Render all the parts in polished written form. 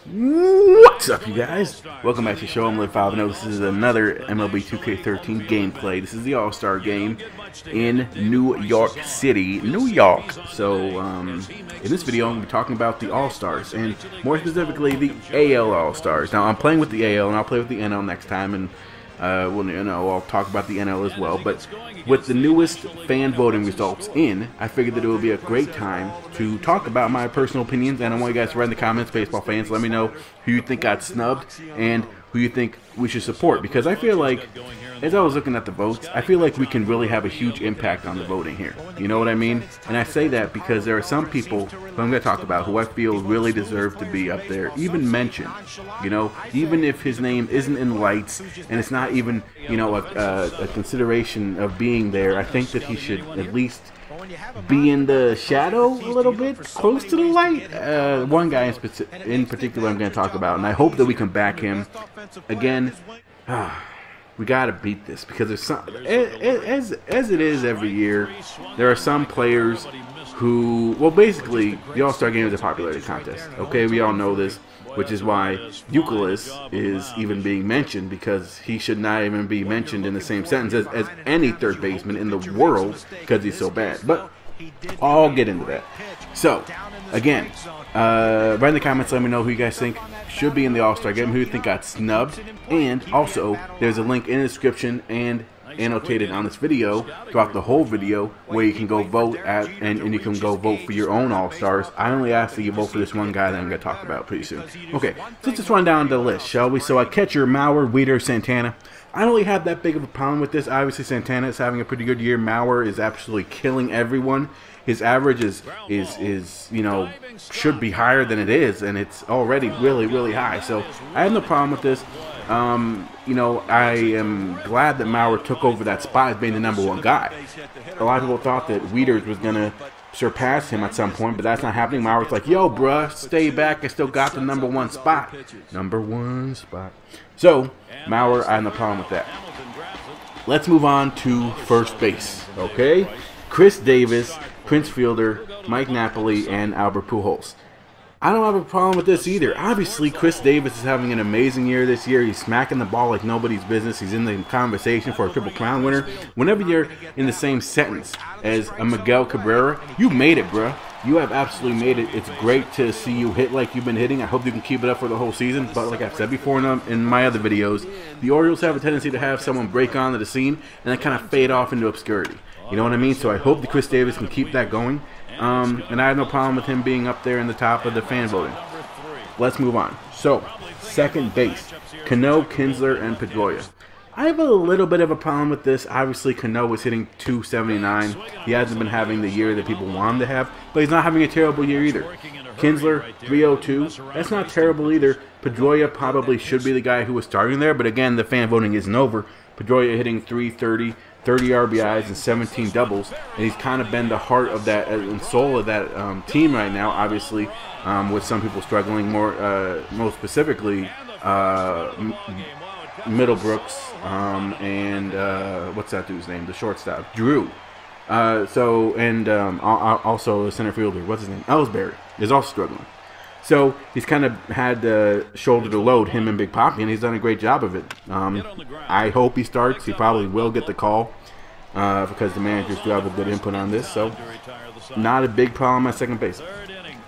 What's up, you guys? Welcome back to the show. I'm Liv5. This is another MLB 2K13 gameplay. This is the All-Star game in New York City, New York. So, in this video, I'm going to be talking about the All-Stars, and more specifically, the AL All-Stars. Now, I'm playing with the AL, and I'll play with the NL next time, and I'll talk about the NL as well. But with the newest fan voting results in, I figured that it would be a great time to talk about my personal opinions, and I want you guys to write in the comments, baseball fans, let me know who you think got snubbed and who you think we should support, because I feel like, as I was looking at the votes, I feel like we can really have a huge impact on the voting here. You know what I mean? And I say that because there are some people who I'm going to talk about who I feel really deserve to be up there, even mentioned. You know, even if his name isn't in lights and it's not even, you know, a consideration of being there, I think that he should at least be in the shadow a little bit, close to the light. One guy in particular I'm going to talk about, and I hope that we can back him. Again, we gotta beat this, because there's some, as it is every year, there are some players who, well, basically the All-Star game is a popularity contest. Okay, we all know this, which is why Youkilis is even being mentioned, because he should not even be mentioned in the same sentence as any third baseman in the world, because he's so bad. But I'll get into that. So, again, write in the comments, let me know who you guys think should be in the All-Star game, who you think got snubbed, and also there's a link in the description and annotated on this video throughout the whole video where you can go vote at, and you can go vote for your own All-Stars. I only ask that you vote for this one guy that I'm going to talk about pretty soon. Okay, so let's just run down the list, shall we? So, catcher, Mauer, Wieters, Santana. I don't really have that big of a problem with this. Obviously, Santana is having a pretty good year. Mauer is absolutely killing everyone. His average is you know, should be higher than it is, and it's already really high. So I have no problem with this. You know, I am glad that Mauer took over that spot as being the #1 guy. A lot of people thought that Wieters was gonna surpass him at some point, but that's not happening. Mauer's like, yo, bruh, stay back. I still got the #1 spot. #1 spot. So Mauer, I have no problem with that. Let's move on to first base. Okay, Chris Davis, Prince Fielder, Mike Napoli, and Albert Pujols. I don't have a problem with this either. Obviously, Chris Davis is having an amazing year this year. He's smacking the ball like nobody's business. He's in the conversation for a Triple Crown winner. Whenever you're in the same sentence as a Miguel Cabrera, you made it, bruh. You have absolutely made it. It's great to see you hit like you've been hitting. I hope you can keep it up for the whole season. But like I've said before in my other videos, the Orioles have a tendency to have someone break onto the scene and then kind of fade off into obscurity. You know what I mean? So I hope that Chris Davis can keep that going. And I have no problem with him being up there in the top of the fan voting. Let's move on. So, second base, Cano, Kinsler, and Pedroia. I have a little bit of a problem with this. Obviously, Cano was hitting .279. He hasn't been having the year that people want him to have, but he's not having a terrible year either. Kinsler, .302. That's not terrible either. Pedroia probably should be the guy who was starting there, but again, the fan voting isn't over. Pedroia hitting .330. 30 RBIs and 17 doubles, and he's kind of been the heart of that and soul of that team right now, obviously, with some people struggling more, most specifically Middlebrooks and what's that dude's name, the shortstop, Drew. Also the center fielder, what's his name, Ellsbury, is also struggling. So he's kind of had the shoulder to load, him and Big Papi, and he's done a great job of it. I hope he starts. He probably will get the call because the managers do have a good input on this. So not a big problem at second base.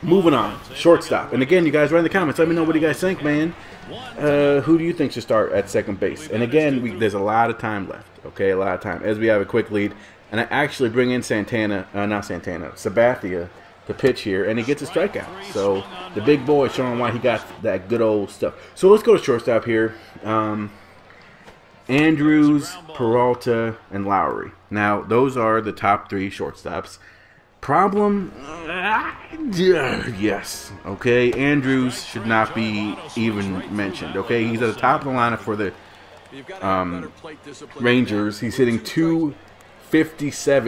Moving on, shortstop. And again, you guys write in the comments. Let me know what you guys think, man. Who do you think should start at second base? And again, there's a lot of time left. Okay, a lot of time as we have a quick lead. And I actually bring in Sabathia to pitch here, and he gets a strikeout. So the big boy showing why he got that good old stuff. So let's go to shortstop here. Andrews, Peralta, and Lowry. Now those are the top 3 shortstops. Problem? Yes. Okay, Andrews should not be even mentioned. Okay, he's at the top of the lineup for the Rangers. He's hitting .257,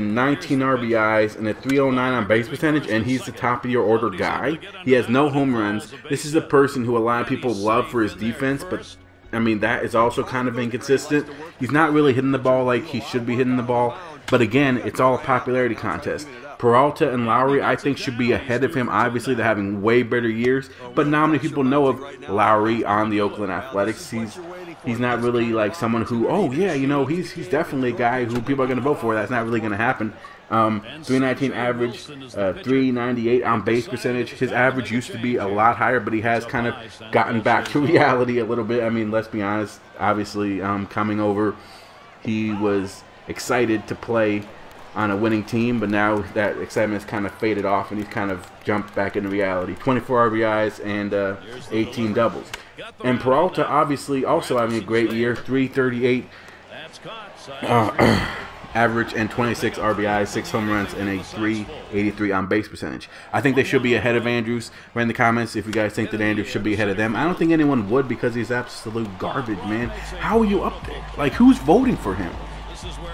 19 RBIs, and a .309 on base percentage, and he's the top of your order guy. He has no home runs. This is a person who a lot of people love for his defense, but I mean, that is also kind of inconsistent. He's not really hitting the ball like he should be hitting the ball, but again, it's all a popularity contest. Peralta and Lowry, I think, should be ahead of him. Obviously, they're having way better years, but not many people know of Lowry on the Oakland Athletics. He's not really like someone who, oh yeah, you know, he's definitely a guy who people are going to vote for. That's not really going to happen. 319 average, 398 on base percentage. His average used to be a lot higher, but he has kind of gotten back to reality a little bit. I mean, let's be honest. Obviously, coming over, he was excited to play on a winning team, but now that excitement has kind of faded off, and he's kind of jumped back into reality. 24 RBIs and 18 doubles. And Peralta, obviously, also having a great year. 338 average and 26 RBIs, 6 home runs, and a 383 on base percentage. I think they should be ahead of Andrews. Write in the comments if you guys think that Andrews should be ahead of them. I don't think anyone would, because he's absolute garbage, man. How are you up there? Like, who's voting for him?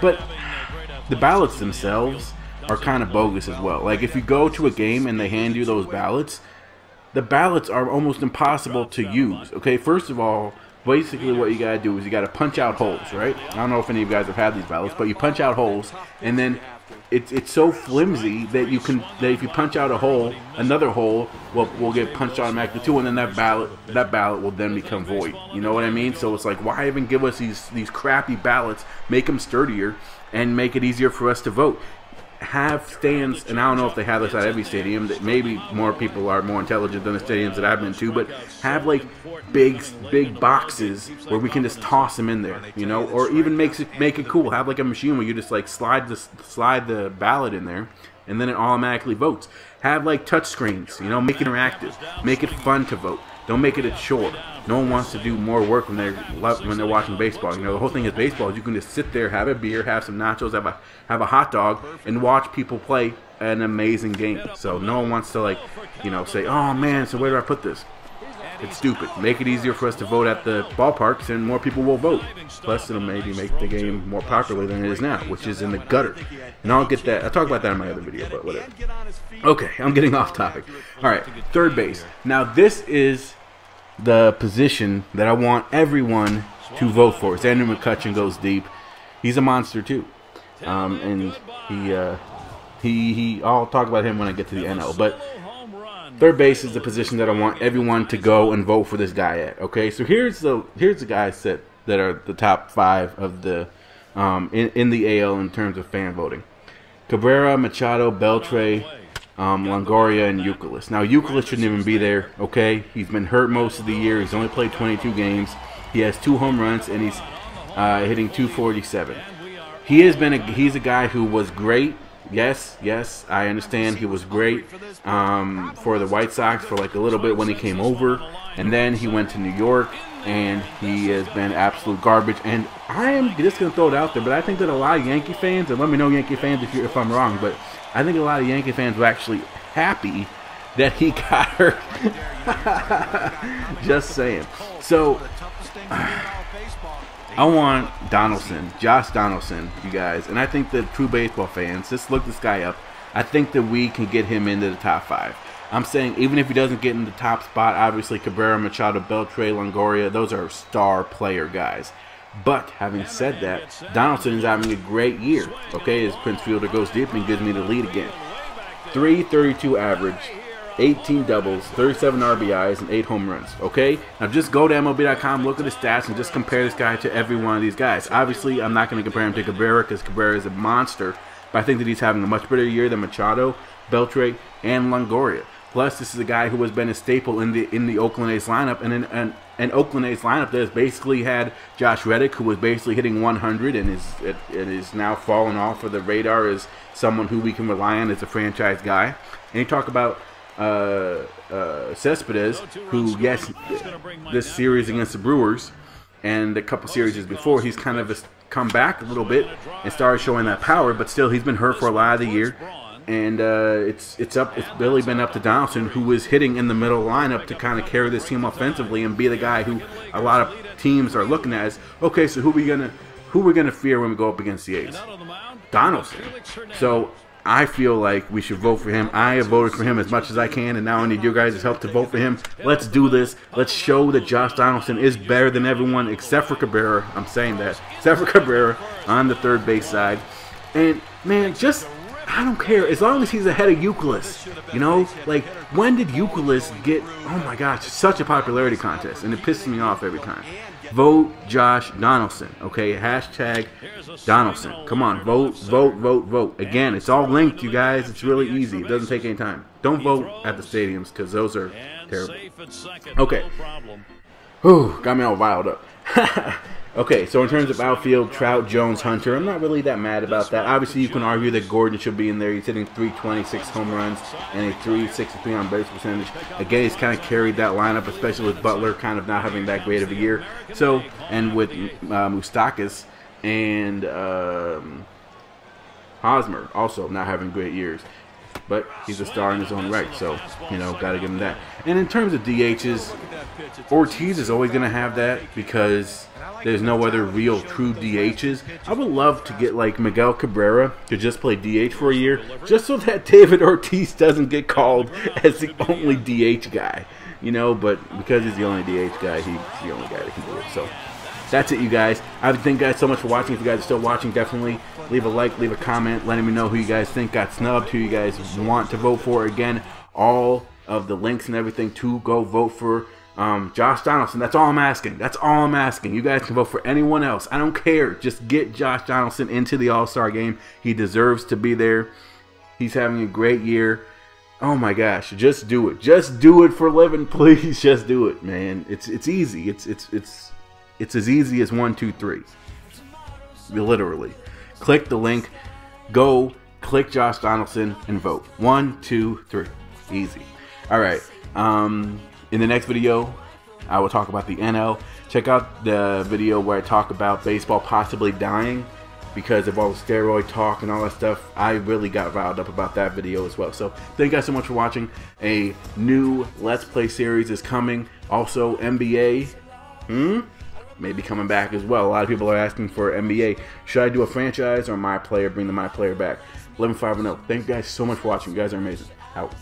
But the ballots themselves are kind of bogus as well. Like, if you go to a game and they hand you those ballots, the ballots are almost impossible to use. Okay, first of all, basically what you gotta do is you gotta punch out holes, right? I don't know if any of you guys have had these ballots, but you punch out holes, and then it's so flimsy that if you punch out a hole, another hole will get punched automatically too, and then that ballot will then become void. You know what I mean? So it's like, why even give us these crappy ballots? Make them sturdier and make it easier for us to vote. Have stands, and I don't know if they have this at every stadium, that maybe more people are more intelligent than the stadiums that I've been to, but have like big boxes where we can just toss them in there, you know, or even make it cool. Have like a machine where you just like slide the ballot in there, and then it automatically votes. Have like touch screens, you know, make it interactive, make it fun to vote. Don't make it a chore. No one wants to do more work when they're watching baseball. You know, the whole thing is baseball is you can just sit there, have a beer, have some nachos, have a hot dog, and watch people play an amazing game. So no one wants to, like, you know, say, oh man, so where do I put this? It's stupid. Make it easier for us to vote at the ballparks, and more people will vote. Plus, it'll maybe make the game more popular than it is now, which is in the gutter. And I'll get that. I'll talk about that in my other video, but whatever. Okay, I'm getting off topic. All right, third base. Now, this is the position that I want everyone to vote for. Andrew McCutchen goes deep. He's a monster too, and I'll talk about him when I get to the NL. But third base is the position that I want everyone to go and vote for this guy at. Okay, so here's the guys that are the top 5 of the in the AL in terms of fan voting: Cabrera, Machado, Beltre, Longoria, and Youkilis. Now, Youkilis shouldn't even be there, okay? He's been hurt most of the year. He's only played 22 games. He has 2 home runs, and he's hitting .247. He's a guy who was great. Yes, I understand he was great for the White Sox for like a little bit when he came over, and then he went to New York, and he has been absolute garbage. And I am just going to throw it out there, but I think that a lot of Yankee fans, and let me know, Yankee fans, if I'm wrong, but I think a lot of Yankee fans were actually happy that he got hurt. Just saying. So, I want Josh Donaldson, you guys, and I think that true baseball fans, just look this guy up. I think that we can get him into the top 5. I'm saying even if he doesn't get in the top spot, obviously Cabrera, Machado, Beltre, Longoria, those are star player guys. But having said that, Donaldson is having a great year. Okay, as Prince Fielder goes deep and gives me the lead again. 332 average, 18 doubles, 37 RBIs, and 8 home runs. Okay, now just go to MLB.com, look at the stats, and just compare this guy to every one of these guys. Obviously, I'm not going to compare him to Cabrera because Cabrera is a monster, but I think that he's having a much better year than Machado, Beltre, and Longoria. Plus, this is a guy who has been a staple in the Oakland A's lineup, and an Oakland A's lineup that has basically had Josh Reddick, who was basically hitting 100 and is now fallen off of the radar as someone who we can rely on as a franchise guy. And you talk about Cespedes, who, yes, this series against the Brewers and a couple series before, he's kind of come back a little bit and started showing that power, but still he's been hurt for a lot of the year. And it's really been up to Donaldson, who is hitting in the middle lineup to kind of carry this team offensively and be the guy who a lot of teams are looking at as, okay, so who we gonna fear when we go up against the A's? Donaldson. So I feel like we should vote for him. I have voted for him as much as I can, and now I need you guys' help to vote for him. Let's do this. Let's show that Josh Donaldson is better than everyone except for Cabrera. I'm saying that. Except for Cabrera on the third base side. And, man, just I don't care as long as he's ahead of Youkilis. You know, like when did Youkilis get? Oh my gosh, such a popularity contest, and it pisses me off every time. Vote Josh Donaldson, okay? Hashtag Donaldson. Come on, vote, vote, vote, vote. Again, it's all linked, you guys. It's really easy. It doesn't take any time. Don't vote at the stadiums because those are terrible. Okay. Whew, got me all riled up. Okay, so in terms of outfield, Trout, Jones, Hunter, I'm not really that mad about that. Obviously, you can argue that Gordon should be in there. He's hitting 326 home runs and a 363 on base percentage. Again, he's kind of carried that lineup, especially with Butler kind of not having that great of a year. So, and with Moustakas and Hosmer also not having great years. But he's a star in his own right, so, you know, got to give him that. And in terms of DHs, Ortiz is always going to have that because there's no other real true DHs. I would love to get, like, Miguel Cabrera to just play DH for a year just so that David Ortiz doesn't get called as the only DH guy, you know, but because he's the only DH guy, he's the only guy that can do it, so. That's it, you guys. I thank you guys so much for watching. If you guys are still watching, definitely leave a like, leave a comment, letting me know who you guys think got snubbed, who you guys want to vote for. Again, all of the links and everything to go vote for Josh Donaldson. That's all I'm asking. That's all I'm asking. You guys can vote for anyone else. I don't care. Just get Josh Donaldson into the All-Star game. He deserves to be there. He's having a great year. Oh my gosh, just do it. Just do it for a living, please. Just do it, man. It's easy. It's as easy as 1, 2, 3. Literally. Click the link, go, click Josh Donaldson, and vote. 1, 2, 3. Easy. Alright. In the next video, I will talk about the NL. Check out the video where I talk about baseball possibly dying because of all the steroid talk and all that stuff. I really got riled up about that video as well. So, thank you guys so much for watching. A new Let's Play series is coming. Also, NBA. Maybe coming back as well. A lot of people are asking for NBA. Should I do a franchise or my player? Bring the my player back. 11-5-0. Thank you guys so much for watching. You guys are amazing. Out.